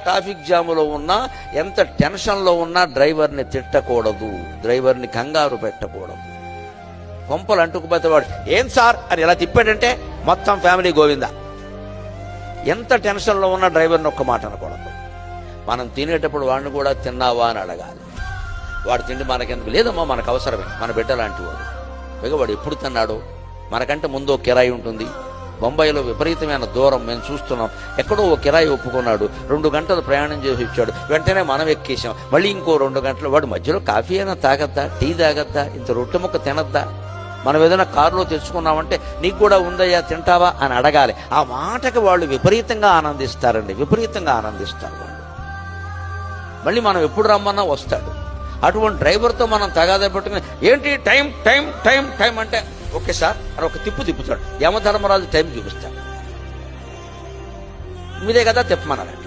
Traffic జాములో ఉన్నా, ఎంత టెన్షన్లో ఉన్నా డ్రైవర్ని తిట్టకూడదు, డ్రైవర్ని కంగారు పెట్టకూడదు. కొంపలు అంటుకుపోతే వాడు ఏం సార్ అని ఇలా తిప్పాడంటే మొత్తం ఫ్యామిలీ గోవిందా. ఎంత టెన్షన్లో ఉన్నా డ్రైవర్ని ఒక్క మాట అనకూడదు. మనం తినేటప్పుడు వాడిని కూడా తిన్నావా అని అడగాలి. వాడు తిండి మనకెందుకు, లేదమ్మా మనకు అవసరమే, మన బిడ్డ లాంటి వాడు. పైగా వాడు ఎప్పుడు తిన్నాడు, మనకంటే ముందు ఒక కిరాయి ఉంటుంది. బొంబాయిలో విపరీతమైన దూరం మేము చూస్తున్నాం. ఎక్కడో ఓ కిరాయి ఒప్పుకున్నాడు, 2 గంటలు ప్రయాణం చేసి వచ్చాడు. వెంటనే మనం ఎక్కేసాం. మళ్ళీ ఇంకో 2 గంటలు. వాడు మధ్యలో కాఫీ అయినా తాగద్దా, టీ తాగద్దా, ఇంత రొట్టె ముక్క తినద్దా? మనం ఏదైనా కారులో తెచ్చుకున్నామంటే నీకు కూడా ఉందయ్యా తింటావా అని అడగాలి. ఆ మాటకి వాళ్ళు విపరీతంగా ఆనందిస్తారండి, విపరీతంగా ఆనందిస్తారు వాళ్ళు. మళ్ళీ మనం ఎప్పుడు రమ్మన్నా వస్తాడు. అటువంటి డ్రైవర్తో మనం తగాదా పెట్టుకుని ఏంటి టైం టైం టైం టైం అంటే ఓకే సార్ అని ఒక తిప్పుతాడు. యమధర్మరాజు టైం చూపిస్తాడు. మీదే కదా తిప్పమన్నారంట.